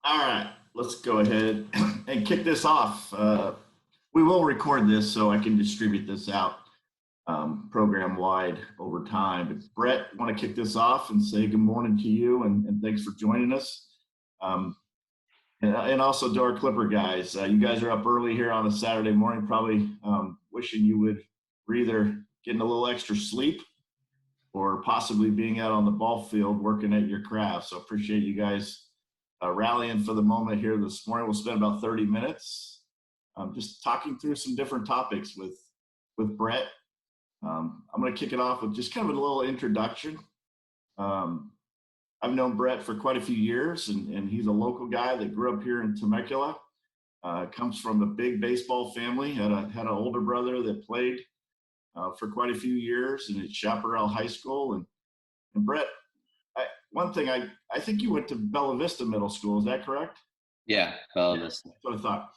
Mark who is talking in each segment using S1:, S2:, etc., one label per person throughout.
S1: All right, let's go ahead and kick this off. We will record this so I can distribute this out program wide over time. But Brett, want to kick this off and say good morning to you and thanks for joining us. Um, and also to our Clipper guys. You guys are up early here on a Saturday morning, probably wishing you were either getting a little extra sleep or possibly being out on the ball field working at your craft. So appreciate you guys rallying for the moment here this morning. We'll spend about 30 minutes just talking through some different topics with Brett. I'm going to kick it off with just kind of a little introduction. Um, I've known Brett for quite a few years, and he's a local guy that grew up here in Temecula. Comes from a big baseball family. Had an older brother that played for quite a few years and at Chaparral High School. And Brett, one thing I think you went to Bella Vista Middle School. Is that correct?
S2: Yeah,
S1: Yeah,
S2: Belvis.
S1: that's what I thought.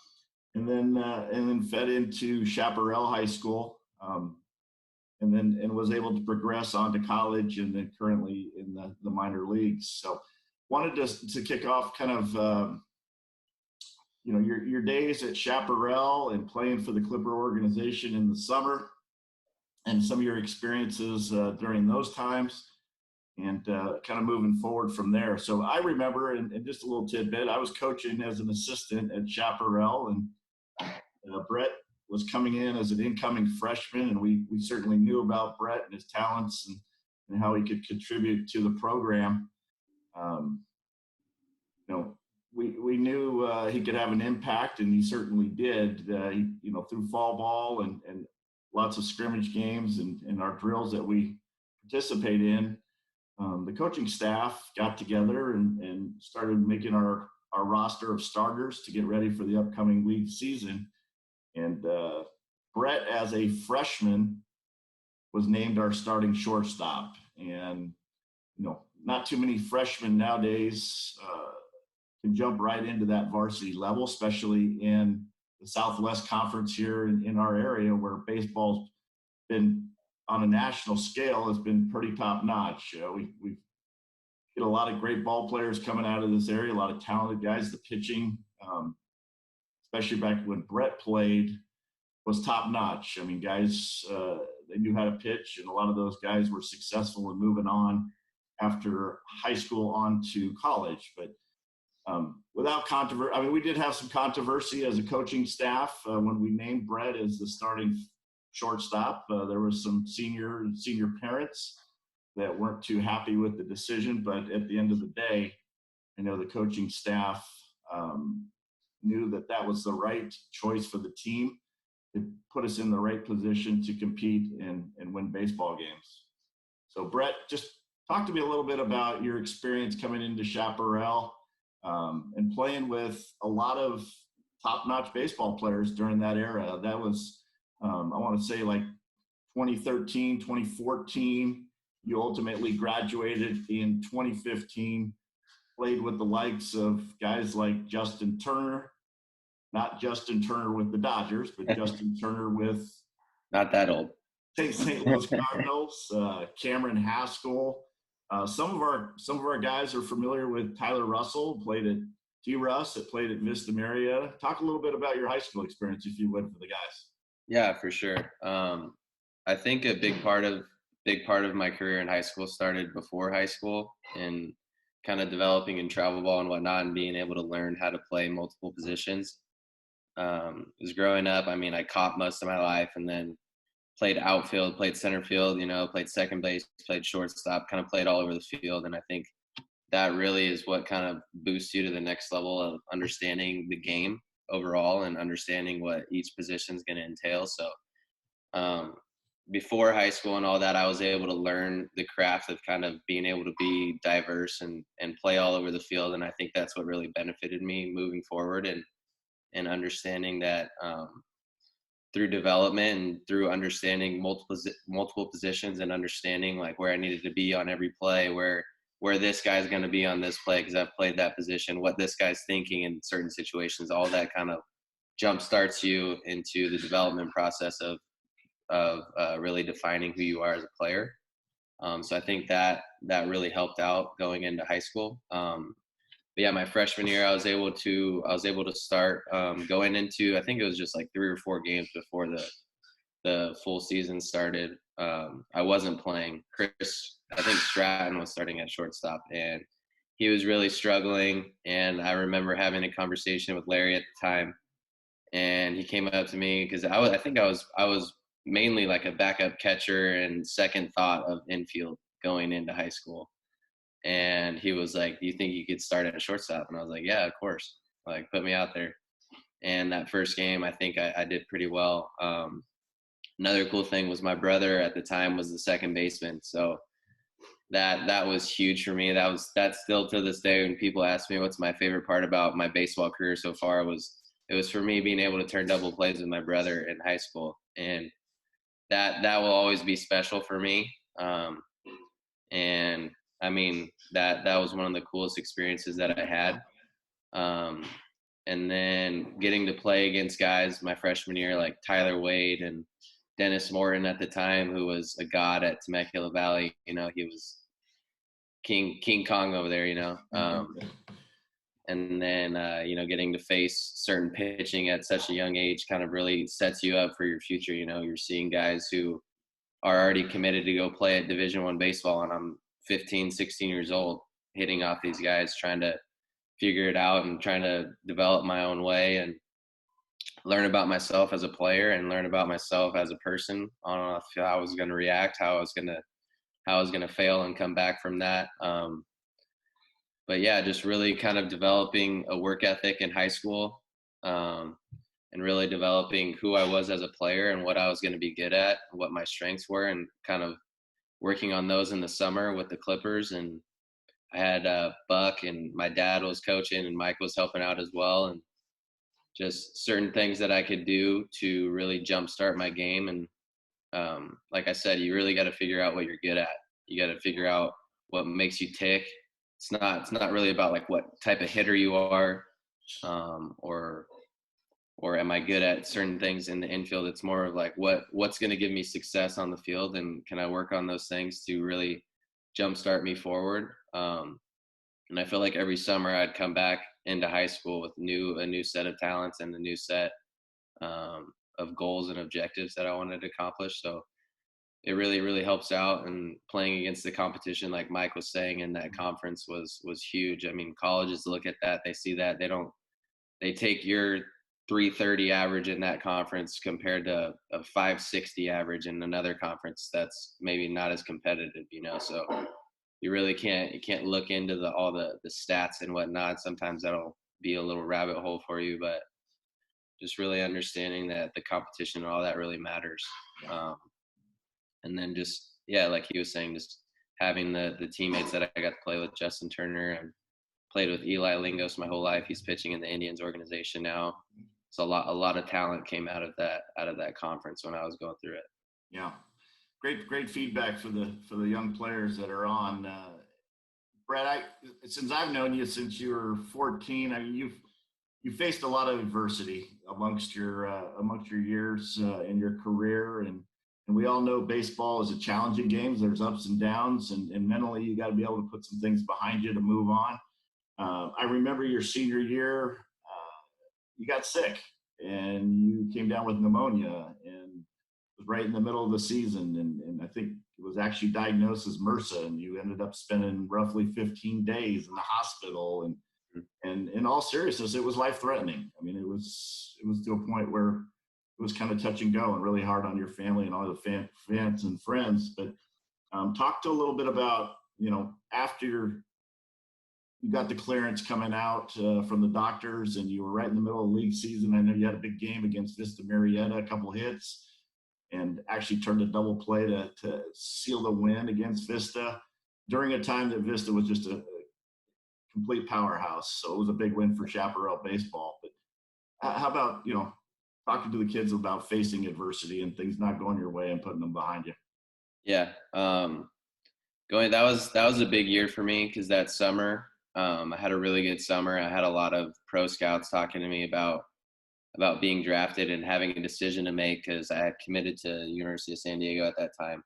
S1: And then fed into Chaparral High School. And was able to progress on to college and then currently in the minor leagues. So wanted to kick off kind of your days at Chaparral and playing for the Clipper organization in the summer and some of your experiences during those times and kind of moving forward from there. So I remember, and just a little tidbit, I was coaching as an assistant at Chaparral, and Brett was coming in as an incoming freshman, and we certainly knew about Brett and his talents and how he could contribute to the program. Um, we knew he could have an impact, and he certainly did. Through fall ball and lots of scrimmage games and our drills that we participate in, the coaching staff got together and started making our roster of starters to get ready for the upcoming league season. And Brett, as a freshman, was named our starting shortstop. And, not too many freshmen nowadays can jump right into that varsity level, especially in the Southwest Conference here in our area where baseball's been on a national scale has been pretty top notch. We get a lot of great ball players coming out of this area, a lot of talented guys. The pitching, especially back when Brett played, was top notch. I mean, guys, they knew how to pitch, and a lot of those guys were successful in moving on after high school on to college. But without controversy, I mean, we did have some controversy as a coaching staff when we named Brett as the starting shortstop. There was some senior parents that weren't too happy with the decision, but at the end of the day, I know the coaching staff knew that was the right choice for the team. It put us in the right position to compete and win baseball games. So Brett, just talk to me a little bit about your experience coming into Chaparral and playing with a lot of top-notch baseball players during that era. That was, I want to say, like 2013, 2014. You ultimately graduated in 2015, played with the likes of guys like Justin Turner, not Justin Turner with the Dodgers, but Justin Turner with
S2: Not that old.
S1: St. Louis Cardinals, Cameron Haskell. Some of our guys are familiar with Tyler Russell, played at T-Russ, that played at Vista Marietta. Talk a little bit about your high school experience, if you would, for the guys.
S2: Yeah, for sure. I think a big part of my career in high school started before high school and kind of developing in travel ball and whatnot and being able to learn how to play multiple positions. Was growing up, I mean, I caught most of my life and then played outfield, played center field, played second base, played shortstop, kind of played all over the field. And I think that really is what kind of boosts you to the next level of understanding the game overall and understanding what each position is going to entail. So before high school and all that, I was able to learn the craft of kind of being able to be diverse and play all over the field. And I think that's what really benefited me moving forward and understanding that through development and through understanding multiple positions and understanding like where I needed to be on every play, where this guy's going to be on this play because I've played that position, what this guy's thinking in certain situations, all that kind of jump starts you into the development process of really defining who you are as a player. So I think that really helped out going into high school. yeah, my freshman year, I was able to start going into, I think it was just like 3 or 4 games before the full season started. I wasn't playing. I think Stratton was starting at shortstop, and he was really struggling. And I remember having a conversation with Larry at the time, and he came up to me because I think I was mainly like a backup catcher and second thought of infield going into high school. And he was like, "Do you think you could start at shortstop?" And I was like, "Yeah, of course. Like, put me out there." And that first game, I think I did pretty well. Another cool thing was my brother at the time was the second baseman, so that was huge for me. That's still to this day when people ask me what's my favorite part about my baseball career so far, it was for me being able to turn double plays with my brother in high school, and that will always be special for me. And I mean that was one of the coolest experiences that I had. Um, and then getting to play against guys my freshman year like Tyler Wade and Dennis Morton at the time, who was a god at Temecula Valley. You know, he was King Kong over there. You know, and then getting to face certain pitching at such a young age kind of really sets you up for your future. You know, you're seeing guys who are already committed to go play at Division I baseball, and I'm 15, 16 years old, hitting off these guys, trying to figure it out and trying to develop my own way and learn about myself as a player and learn about myself as a person on how I was going to react, how I was going to fail and come back from that. But yeah, just really kind of developing a work ethic in high school, um, and really developing who I was as a player and what I was going to be good at, what my strengths were, and kind of working on those in the summer with the Clippers. And I had Buck and my dad was coaching and Mike was helping out as well. And just certain things that I could do to really jumpstart my game. And like I said, you really got to figure out what you're good at. You got to figure out what makes you tick. It's not really about like what type of hitter you are, or am I good at certain things in the infield. It's more of like what's going to give me success on the field, and can I work on those things to really jumpstart me forward. And I feel like every summer I'd come back into high school with a new set of talents and a new set of goals and objectives that I wanted to accomplish. So it really, really helps out. And playing against the competition, like Mike was saying, in that conference was huge. I mean, colleges look at that, they see that, they take your 330 average in that conference compared to a 560 average in another conference that's maybe not as competitive, you know. So you can't look into all the stats and whatnot. Sometimes that'll be a little rabbit hole for you, but just really understanding that the competition and all that really matters. And then just, yeah, like he was saying, just having the teammates that I got to play with, Justin Turner, and played with Eli Lingos my whole life. He's pitching in the Indians organization now. So a lot of talent came out of that conference when I was going through it.
S1: Yeah, great feedback for the young players that are on. Brett, since I've known you since you were 14, I mean you've faced a lot of adversity amongst your years in your career, and we all know baseball is a challenging game. There's ups and downs, and mentally you got to be able to put some things behind you to move on. I remember your senior year, you got sick and you came down with pneumonia, and it was right in the middle of the season. And I think it was actually diagnosed as MRSA, and you ended up spending roughly 15 days in the hospital. And in all seriousness, it was life threatening. I mean, it was to a point where it was kind of touch and go and really hard on your family and all the fans and friends. But talk to a little bit about, after you got the clearance coming out from the doctors, and you were right in the middle of league season. I know you had a big game against Vista Marietta, a couple hits, and actually turned a double play to seal the win against Vista during a time that Vista was just a complete powerhouse. So it was a big win for Chaparral baseball. But how about, talking to the kids about facing adversity and things not going your way and putting them behind you?
S2: Yeah. That was a big year for me, because that summer, I had a really good summer. I had a lot of pro scouts talking to me about being drafted and having a decision to make, because I had committed to University of San Diego at that time.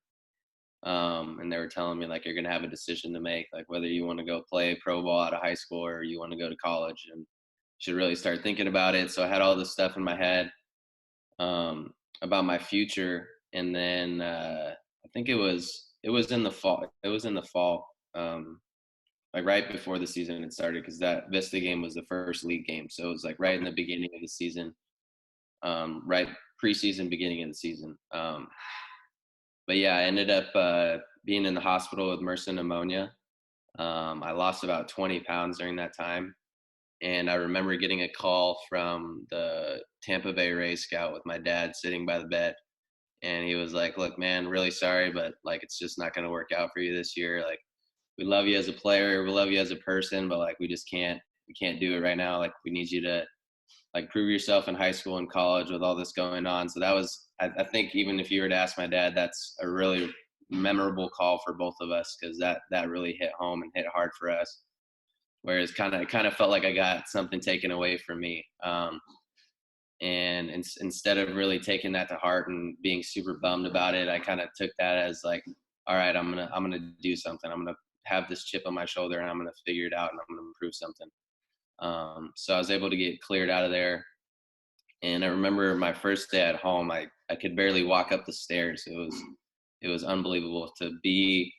S2: And they were telling me like, you're going to have a decision to make, like whether you want to go play pro ball out of high school or you want to go to college, and should really start thinking about it. So I had all this stuff in my head um, about my future. And then I think it was in the fall. It was in the fall, like right before the season had started, because that Vista game was the first league game. So it was like right in the beginning of the season, right preseason, beginning of the season. But yeah, I ended up being in the hospital with MRSA pneumonia. I lost about 20 pounds during that time. And I remember getting a call from the Tampa Bay Rays scout with my dad sitting by the bed. And he was like, look, man, really sorry, but like, it's just not going to work out for you this year. Like, we love you as a player. We love you as a person, but like, we can't do it right now. Like, we need you to like prove yourself in high school and college with all this going on. So that was, I think even if you were to ask my dad, that's a really memorable call for both of us, because that really hit home and hit hard for us. Whereas it kind of felt like I got something taken away from me. And instead of really taking that to heart and being super bummed about it, I kind of took that as like, all right, I'm gonna do something. I'm gonna have this chip on my shoulder, and I'm gonna figure it out, and I'm gonna improve something. So I was able to get cleared out of there. And I remember my first day at home, I could barely walk up the stairs. It was unbelievable to be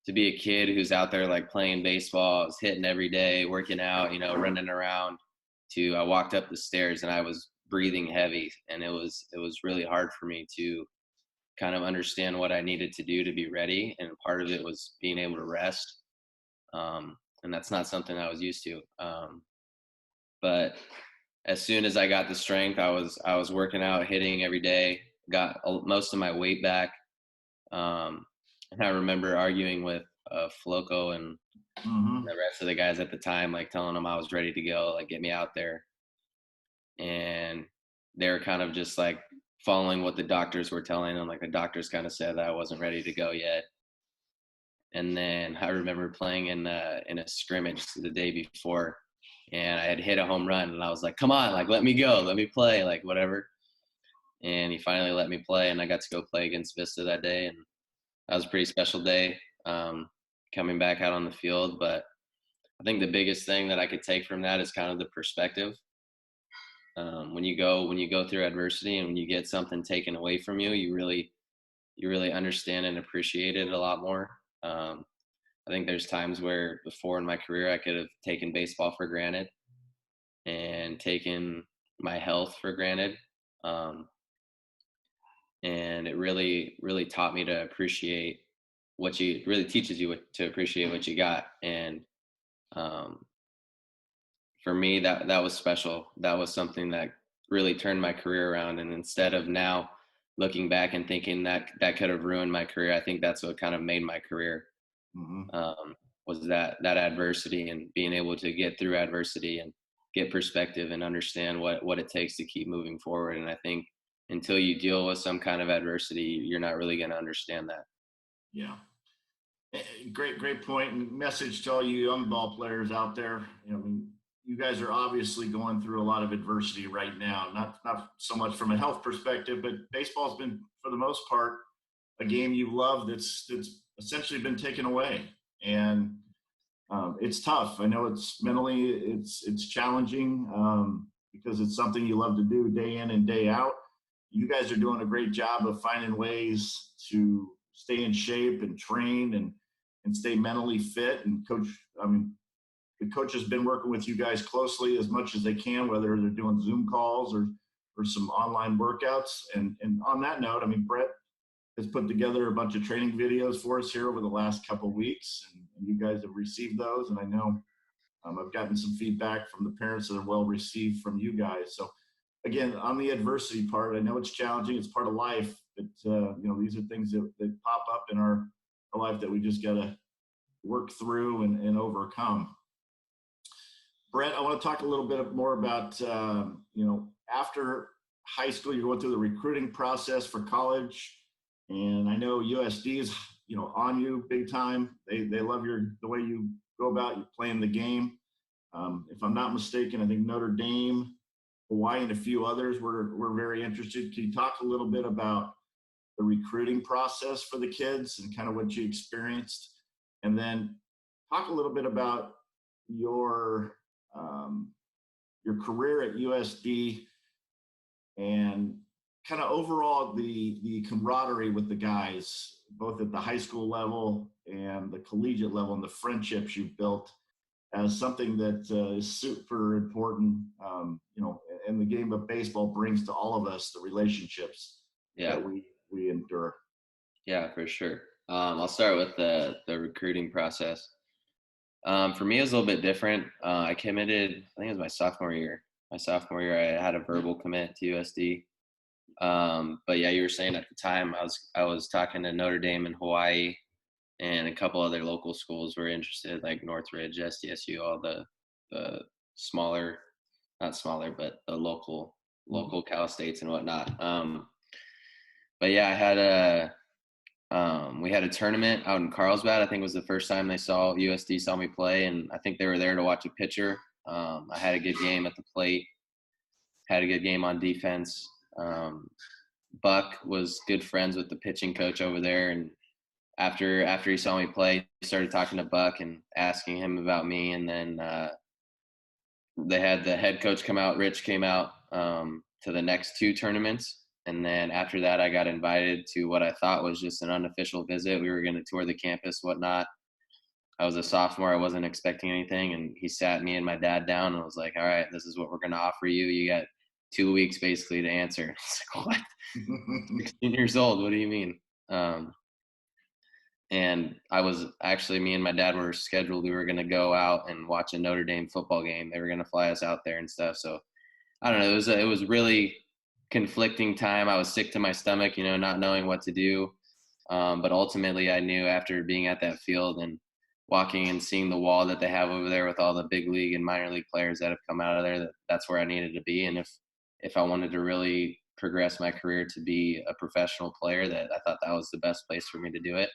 S2: a kid who's out there like playing baseball, I was hitting every day, working out, you know, running around, to I walked up the stairs and I was breathing heavy, and it was really hard for me to kind of understand what I needed to do to be ready. And part of it was being able to rest. And that's not something I was used to. But as soon as I got the strength, I was working out, hitting every day, got most of my weight back. And I remember arguing with Floco and
S1: Mm-hmm.
S2: the rest of the guys at the time, like telling them I was ready to go, like get me out there. And they were kind of just like following what the doctors were telling them. Like the doctors kind of said that I wasn't ready to go yet. And then I remember playing in a scrimmage the day before, and I had hit a home run, and I was like, "Come on, like let me go, let me play, like whatever." And he finally let me play, and I got to go play against Vista that day, and that was a pretty special day, coming back out on the field. But I think the biggest thing that I could take from that is kind of the perspective. When you go through adversity and when you get something taken away from you, you really understand and appreciate it a lot more. I think there's times where before in my career I could have taken baseball for granted and taken my health for granted. Um, and it really taught me to appreciate what you really teaches you to appreciate what you got. And um, for me, that was special. That was something that really turned my career around. And instead of now looking back and thinking that could have ruined my career, I think that's what kind of made my career.
S1: Mm-hmm.
S2: Was that adversity and being able to get through adversity and get perspective and understand what it takes to keep moving forward. And I think until you deal with some kind of adversity, you're not really going to understand that.
S1: Yeah. Great point and message to all you young ball players out there. I mean, you guys are obviously going through a lot of adversity right now. Not so much from a health perspective, but baseball's been, for the most part, a game you love that's essentially been taken away, and it's tough. I know it's mentally it's challenging, because it's something you love to do day in and day out. You guys are doing a great job of finding ways to stay in shape and train and stay mentally fit. And coach, I mean, the coach has been working with you guys closely as much as they can, whether they're doing Zoom calls or some online workouts. And on that note, I mean, Brhet has put together a bunch of training videos for us here over the last couple of weeks, and you guys have received those. And I know I've gotten some feedback from the parents that are well received from you guys. So again, on the adversity part, I know it's challenging. It's part of life. But these are things that pop up in our life that we just got to work through and overcome. Brhet, I want to talk a little bit more about, after high school, you're going through the recruiting process for college. And I know USD is, on you big time. They love the way you go about you playing the game. If I'm not mistaken, I think Notre Dame, Hawaii, and a few others were very interested. Can you talk a little bit about the recruiting process for the kids and kind of what you experienced, and then talk a little bit about your um, your career at USD and kind of overall the camaraderie with the guys, both at the high school level and the collegiate level, and the friendships you've built as something that is super important, and the game of baseball brings to all of us the relationships
S2: Yeah.
S1: that we endure.
S2: Yeah, for sure. I'll start with the recruiting process. For me, it was a little bit different. I committed, I think it was my sophomore year. My sophomore year, I had a verbal commit to USD. But yeah, you were saying at the time, I was talking to Notre Dame in Hawaii, and a couple other local schools were interested, like Northridge, SDSU, all the smaller, not smaller, but the local Cal States and whatnot. But yeah, we had a tournament out in Carlsbad. I think it was the first time USD saw me play, and I think they were there to watch a pitcher. I had a good game at the plate, had a good game on defense. Buck was good friends with the pitching coach over there, and after he saw me play, he started talking to Buck and asking him about me, and then they had the head coach come out. Rich came out to the next two tournaments. And then after that, I got invited to what I thought was just an unofficial visit. We were going to tour the campus, whatnot. I was a sophomore. I wasn't expecting anything. And he sat me and my dad down and was like, all right, this is what we're going to offer you. You got 2 weeks basically to answer. I was like, what? 16 years old. What do you mean? And me and my dad were scheduled. We were going to go out and watch a Notre Dame football game. They were going to fly us out there and stuff. So I don't know. It was really conflicting time. I was sick to my stomach, not knowing what to do. But ultimately I knew after being at that field and walking and seeing the wall that they have over there with all the big league and minor league players that have come out of there, that's where I needed to be. And if I wanted to really progress my career to be a professional player, that I thought that was the best place for me to do it.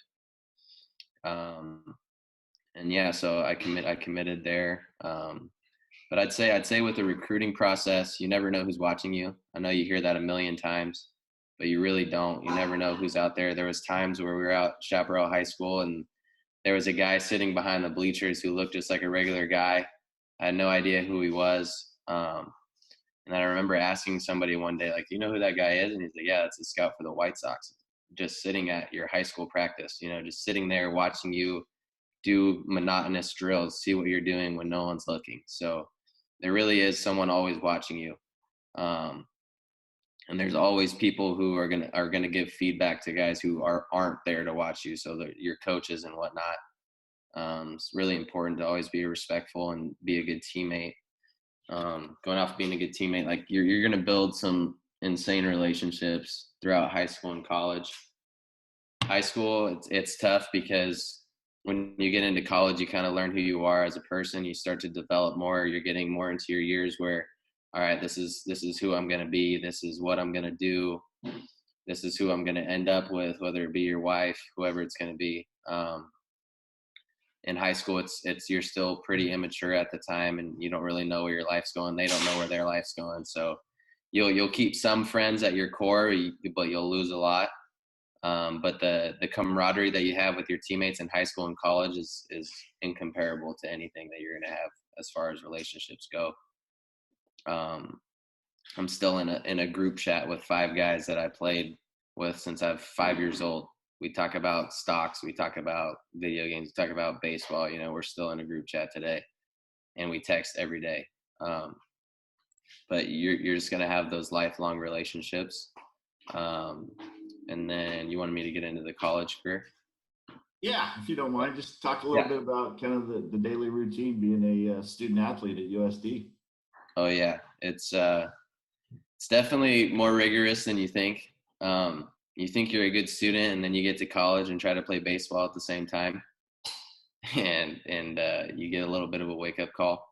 S2: And yeah, so I committed there. But I'd say with the recruiting process, you never know who's watching you. I know you hear that a million times, but you really don't. You never know who's out there. There was times where we were out at Chaparral High School, and there was a guy sitting behind the bleachers who looked just like a regular guy. I had no idea who he was. And I remember asking somebody one day, like, do you know who that guy is? And he's like, yeah, that's a scout for the White Sox. Just sitting at your high school practice, just sitting there watching you do monotonous drills, see what you're doing when no one's looking. So there really is someone always watching you. And there's always people who are gonna give feedback to guys who aren't there to watch you. So your coaches and whatnot. It's really important to always be respectful and be a good teammate. Going off being a good teammate, like you're gonna build some insane relationships throughout high school and college. High school, it's tough because when you get into college, you kind of learn who you are as a person. You start to develop more. You're getting more into your years where, all right, this is who I'm going to be. This is what I'm going to do. This is who I'm going to end up with, whether it be your wife, whoever it's going to be. In high school, you're still pretty immature at the time, and you don't really know where your life's going. They don't know where their life's going. So you'll keep some friends at your core, but you'll lose a lot. But the camaraderie that you have with your teammates in high school and college is incomparable to anything that you're going to have as far as relationships go. I'm still in a group chat with 5 guys that I played with since I'm 5 years old. We talk about stocks, we talk about video games, we talk about baseball. We're still in a group chat today, and we text every day. But you're just going to have those lifelong relationships. And then you wanted me to get into the college career?
S1: Yeah, if you don't mind, just talk a little bit about kind of the daily routine being a student athlete at USD.
S2: Oh yeah, it's definitely more rigorous than you think. You think you're a good student, and then you get to college and try to play baseball at the same time, and you get a little bit of a wake up call.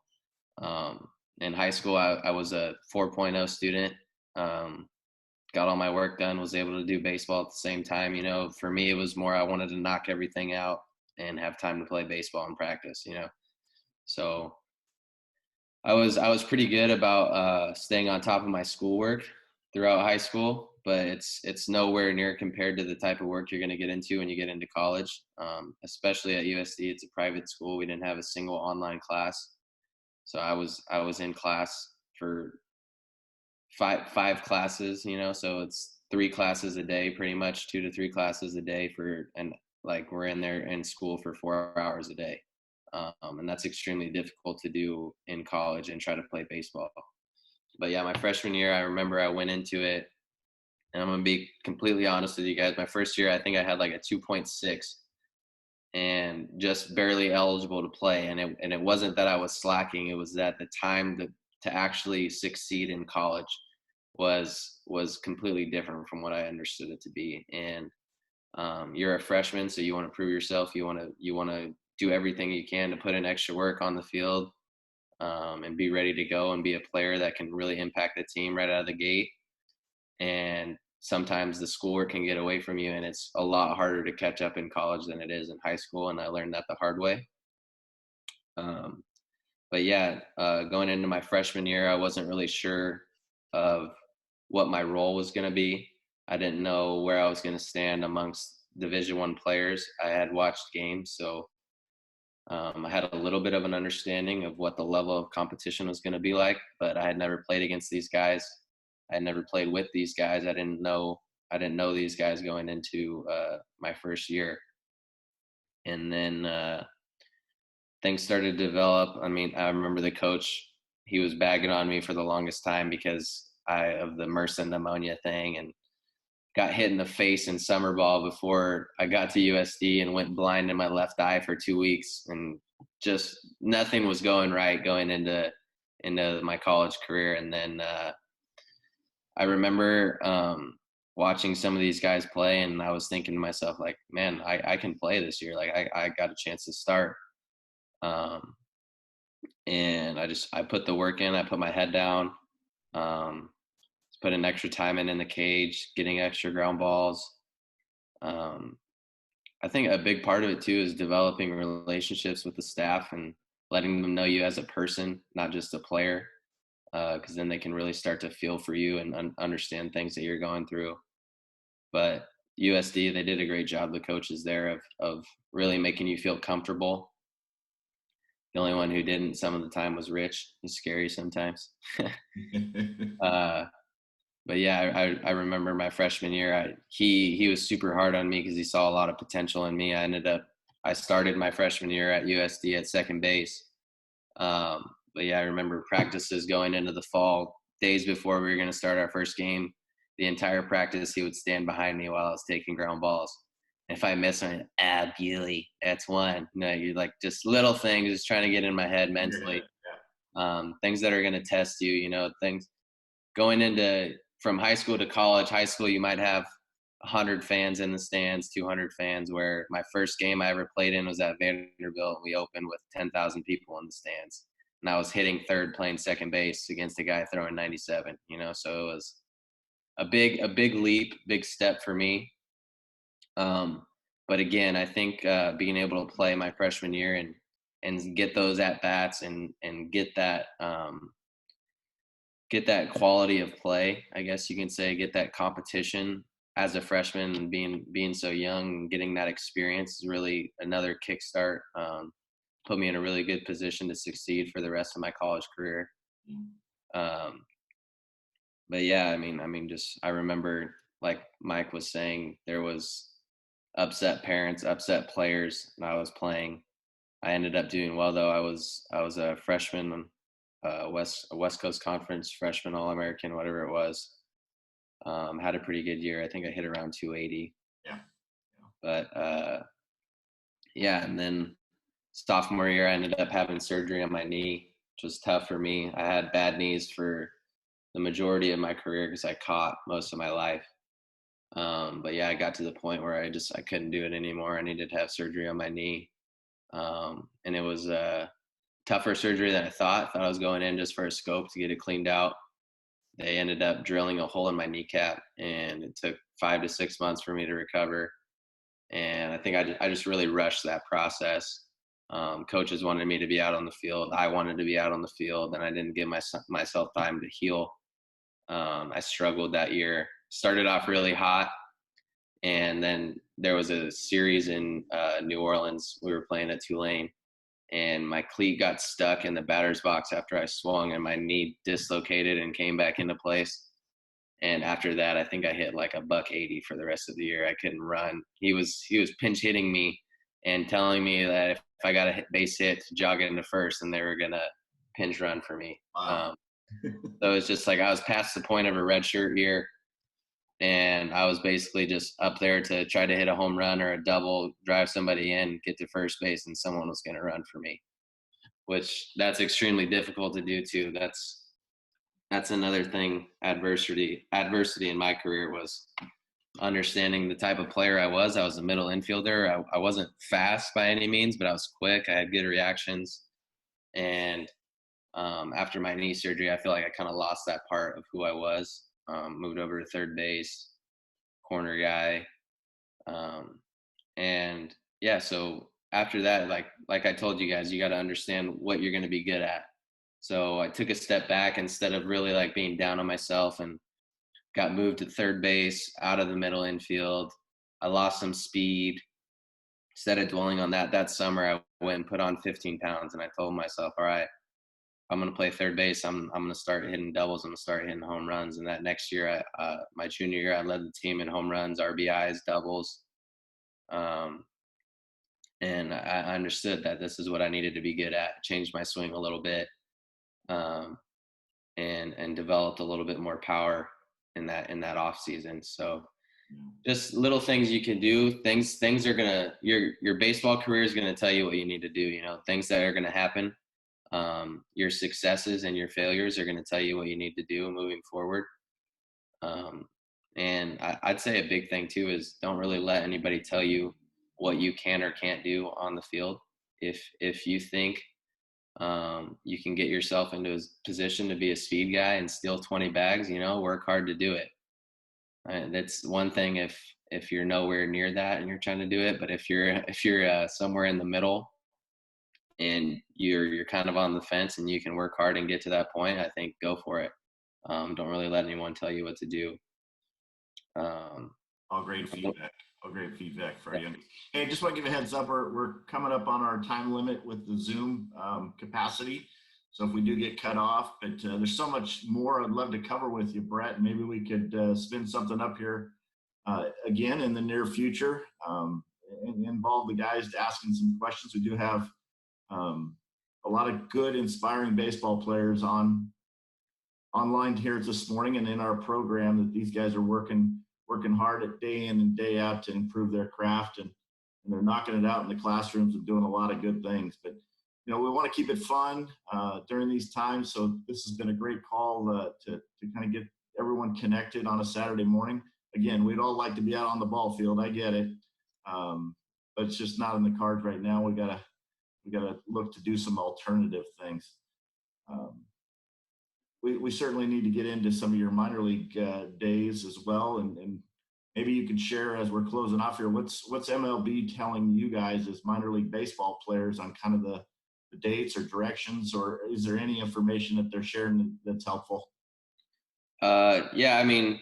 S2: In high school, I was a 4.0 student. Got all my work done, was able to do baseball at the same time. For me, it was more I wanted to knock everything out and have time to play baseball and practice, So I was pretty good about staying on top of my schoolwork throughout high school. but it's nowhere near compared to the type of work you're going to get into when you get into college. Especially at USD, it's a private school. We didn't have a single online class, so I was in class for five classes, so it's 3 classes a day, pretty much 2 to 3 classes a day and like we're in there in school for 4 hours a day. And that's extremely difficult to do in college and try to play baseball. But yeah, my freshman year, I remember I went into it, and I'm going to be completely honest with you guys. My first year, I think I had like a 2.6 and just barely eligible to play. And it wasn't that I was slacking. It was that the time to actually succeed in college was completely different from what I understood it to be. And you're a freshman, so you want to prove yourself. You want to do everything you can to put in extra work on the field, and be ready to go and be a player that can really impact the team right out of the gate. And sometimes the schoolwork can get away from you, and it's a lot harder to catch up in college than it is in high school. And I learned that the hard way. Um, but yeah, going into my freshman year, I wasn't really sure of what my role was going to be. I didn't know where I was going to stand amongst Division I players. I had watched games, so I had a little bit of an understanding of what the level of competition was going to be like, but I had never played against these guys. I had never played with these guys. I didn't know these guys going into my first year. And then things started to develop. I mean, I remember the coach, he was bagging on me for the longest time because of the MRSA pneumonia thing, and got hit in the face in summer ball before I got to USD, and went blind in my left eye for 2 weeks, and just nothing was going right going into my college career. And then I remember watching some of these guys play, and I was thinking to myself, like, man, I can play this year. Like I got a chance to start. Um, and I put the work in. I put my head down. Um, put in extra time in the cage, getting extra ground balls. Um, I think a big part of it too is developing relationships with the staff and letting them know you as a person, not just a player, because then they can really start to feel for you and understand things that you're going through. But USD, they did a great job, the coaches there, of really making you feel comfortable. The only one who didn't some of the time was Rich. He's scary sometimes. uh, but yeah, I remember my freshman year, he was super hard on me because he saw a lot of potential in me. I started my freshman year at USD at second base. But yeah, I remember practices going into the fall, days before we were going to start our first game. The entire practice, he would stand behind me while I was taking ground balls. If I miss one, Bewley, that's one. No, you're like just little things, just trying to get in my head mentally. Things that are going to test you, things going into from high school to college. High school, you might have 100 fans in the stands, 200 fans, where my first game I ever played in was at Vanderbilt. We opened with 10,000 people in the stands. And I was hitting third, playing second base against a guy throwing 97, so it was a big leap, big step for me. But again, I think being able to play my freshman year and get those at bats and get that quality of play, I guess you can say, get that competition as a freshman, and being so young and getting that experience is really another kickstart. Put me in a really good position to succeed for the rest of my college career. Um, but yeah, I remember, like Mike was saying, there was upset parents, upset players, and I was playing. I ended up doing well though. I was a freshman, West Coast Conference freshman All-American, whatever it was. Had a pretty good year. I think I hit around 280.
S1: Yeah.
S2: But yeah, and then sophomore year, I ended up having surgery on my knee, which was tough for me. I had bad knees for the majority of my career because I caught most of my life. But yeah, I got to the point where I couldn't do it anymore. I needed to have surgery on my knee. And it was a tougher surgery than I thought. I was going in just for a scope to get it cleaned out. They ended up drilling a hole in my kneecap, and it took 5 to 6 months for me to recover. And I think I just really rushed that process. Coaches wanted me to be out on the field. I wanted to be out on the field, and I didn't give myself time to heal. I struggled that year. started off really hot, and then there was a series in New Orleans. We were playing at Tulane, and my cleat got stuck in the batter's box after I swung, and my knee dislocated and came back into place. And after that, I think I hit like a buck 80 for the rest of the year. I couldn't run. He was pinch hitting me and telling me that if I got a base hit to jog into first, and they were gonna pinch run for me.
S1: Wow.
S2: So it's just like I was past the point of a red shirt year, and I was basically just up there to try to hit a home run or a double, drive somebody in, get to first base, and someone was going to run for me. Which that's extremely difficult to do too. That's another thing. Adversity in my career was understanding the type of player I was. I was a middle infielder. I wasn't fast by any means, but I was quick. I had good reactions, and after my knee surgery, I feel like I kind of lost that part of who I was. Moved over to third base, corner guy, and yeah. So after that, like I told you guys, you got to understand what you're going to be good at. So I took a step back instead of really like being down on myself, and got moved to third base out of the middle infield. I lost some speed. Instead of dwelling on that summer, I went and put on 15 pounds, and I told myself, all right, I'm going to play third base. I'm going to start hitting doubles. I'm going to start hitting home runs. And that next year, my junior year, I led the team in home runs, RBIs, doubles. And I understood that this is what I needed to be good at. Changed my swing a little bit, and developed a little bit more power in that off season. So just little things you can do. Things are gonna your baseball career is gonna tell you what you need to do. You know, things that are gonna happen. Your successes and your failures are going to tell you what you need to do moving forward. And I'd say a big thing too is don't really let anybody tell you what you can or can't do on the field. If you think you can get yourself into a position to be a speed guy and steal 20 bags, you know, work hard to do it. That's one thing if you're nowhere near that and you're trying to do it, but if you're somewhere in the middle and you're kind of on the fence and you can work hard and get to that point, I think go for it. Don't really let anyone tell you what to do.
S1: All great feedback. All great feedback for you. Hey, just want to give a heads up. We're coming up on our time limit with the Zoom capacity. So if we do get cut off, but there's so much more I'd love to cover with you, Brhet. Maybe we could spin something up here again in the near future and involve the guys asking some questions. We do have a lot of good, inspiring baseball players online here this morning and in our program that these guys are working hard at day in and day out to improve their craft, and they're knocking it out in the classrooms and doing a lot of good things. But you know, we want to keep it fun during these times. So this has been a great call to kind of get everyone connected on a Saturday morning. Again, we'd all like to be out on the ball field. I get it, but it's just not in the cards right now. We gotta look to do some alternative things. We certainly need to get into some of your minor league days as well, and maybe you can share as we're closing off here. What's MLB telling you guys as minor league baseball players on kind of the dates or directions, or is there any information that they're sharing that's helpful?
S2: Yeah, I mean,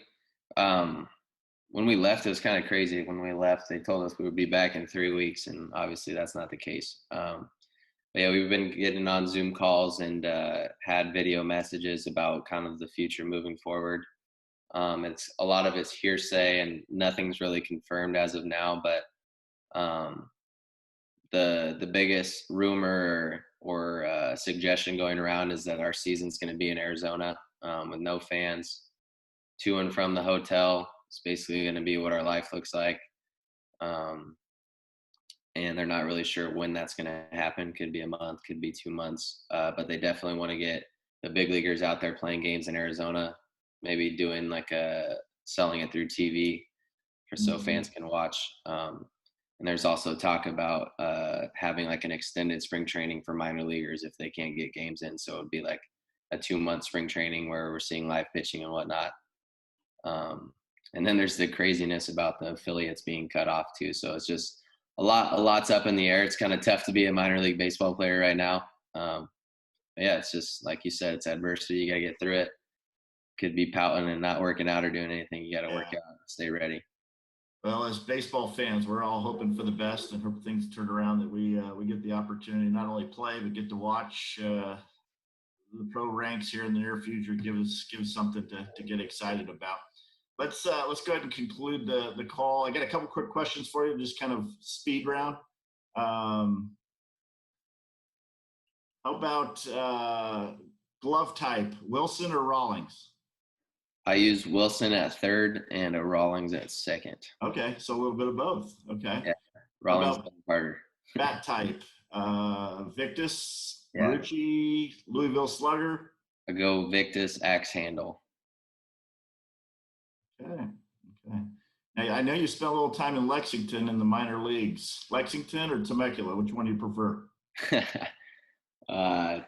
S2: when we left, it was kind of crazy. When we left, they told us we would be back in 3 weeks, and obviously that's not the case. But yeah, we've been getting on Zoom calls and had video messages about kind of the future moving forward. It's a lot of it's hearsay and nothing's really confirmed as of now. But the biggest rumor or suggestion going around is that our season's going to be in Arizona with no fans, to and from the hotel. It's basically going to be what our life looks like. And they're not really sure when that's going to happen. Could be a month, could be 2 months. But they definitely want to get the big leaguers out there playing games in Arizona, maybe doing like selling it through TV so fans can watch. And there's also talk about having like an extended spring training for minor leaguers if they can't get games in. So it would be like a 2-month spring training where we're seeing live pitching and whatnot. And then there's the craziness about the affiliates being cut off too. So it's just a lot's up in the air. It's kind of tough to be a minor league baseball player right now. Yeah, it's just like you said, it's adversity. You got to get through it. could be pouting and not working out or doing anything. You got to work
S1: Yeah.
S2: out, stay ready.
S1: Well, as baseball fans, we're all hoping for the best and hope things turn around, that we get the opportunity to not only play but get to watch the pro ranks here in the near future. Give us something to get excited about. Let's go ahead and conclude the call. I got a couple quick questions for you, just kind of speed round. How about glove type, Wilson or Rawlings?
S2: I use Wilson at third and a Rawlings at second.
S1: Okay, so a little bit of both. Okay.
S2: Yeah,
S1: How
S2: Rawlings
S1: about
S2: harder.
S1: bat type, Victus,
S2: Yeah.
S1: Marucci, Louisville Slugger?
S2: I go Victus axe handle.
S1: Okay. Now, I know you spent a little time in Lexington in the minor leagues. Lexington or Temecula? Which one do you prefer?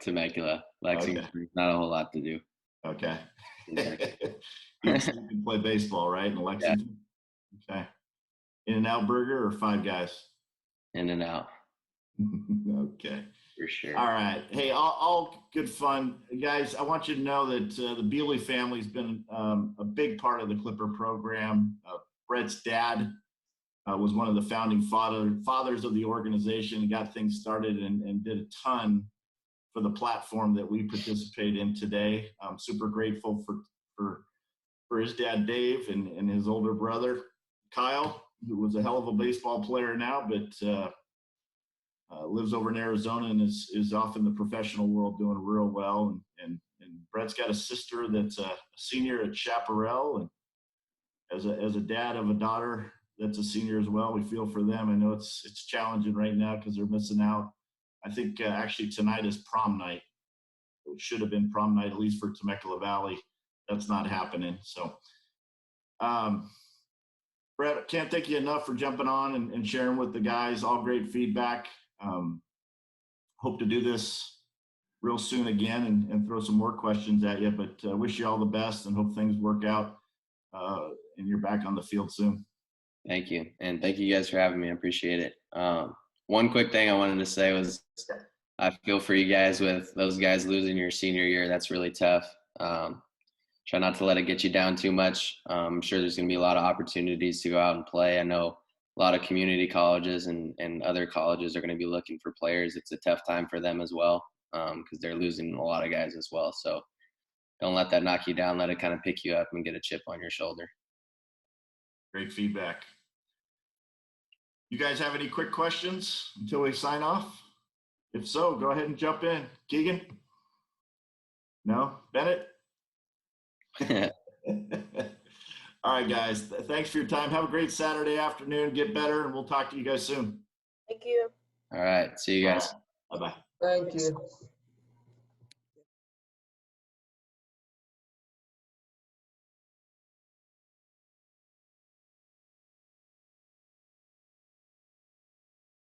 S2: Temecula. Lexington.
S1: Okay.
S2: Not a whole lot to do.
S1: Okay. You can play baseball, right, in Lexington? Yeah. Okay. In-N-Out Burger or Five Guys?
S2: In-N-Out.
S1: Okay.
S2: For sure.
S1: All right. Hey, all good fun. Guys, I want you to know that the Bewley family has been a big part of the Clipper program. Brett's dad was one of the founding fathers of the organization and got things started and did a ton for the platform that we participate in today. I'm super grateful for his dad, Dave, and his older brother, Kyle, who was a hell of a baseball player now, but lives over in Arizona and is off in the professional world doing real well. And Brett's got a sister that's a senior at Chaparral, and as a dad of a daughter that's a senior as well, we feel for them. I know it's challenging right now because they're missing out. I think actually tonight is prom night. It should have been prom night, at least for Temecula Valley. That's not happening. So, Brett, can't thank you enough for jumping on and sharing with the guys. All great feedback. Hope to do this real soon again and throw some more questions at you, but wish you all the best and hope things work out and you're back on the field soon.
S2: Thank you. And thank you guys for having me. I appreciate it. One quick thing I wanted to say was I feel for you guys with those guys losing your senior year. That's really tough. Try not to let it get you down too much. I'm sure there's going to be a lot of opportunities to go out and play. I know a lot of community colleges and other colleges are going to be looking for players. It's a tough time for them as well because they're losing a lot of guys as well. So don't let that knock you down. Let it kind of pick you up and get a chip on your shoulder.
S1: Great feedback. You guys have any quick questions until we sign off? If so, go ahead and jump in. Keegan? No? Bennett? All right, guys. Thanks for your time. Have a great Saturday afternoon. Get better, and we'll talk to you guys soon.
S3: Thank you.
S2: All right. See you guys.
S1: Bye-bye.
S4: Thank you.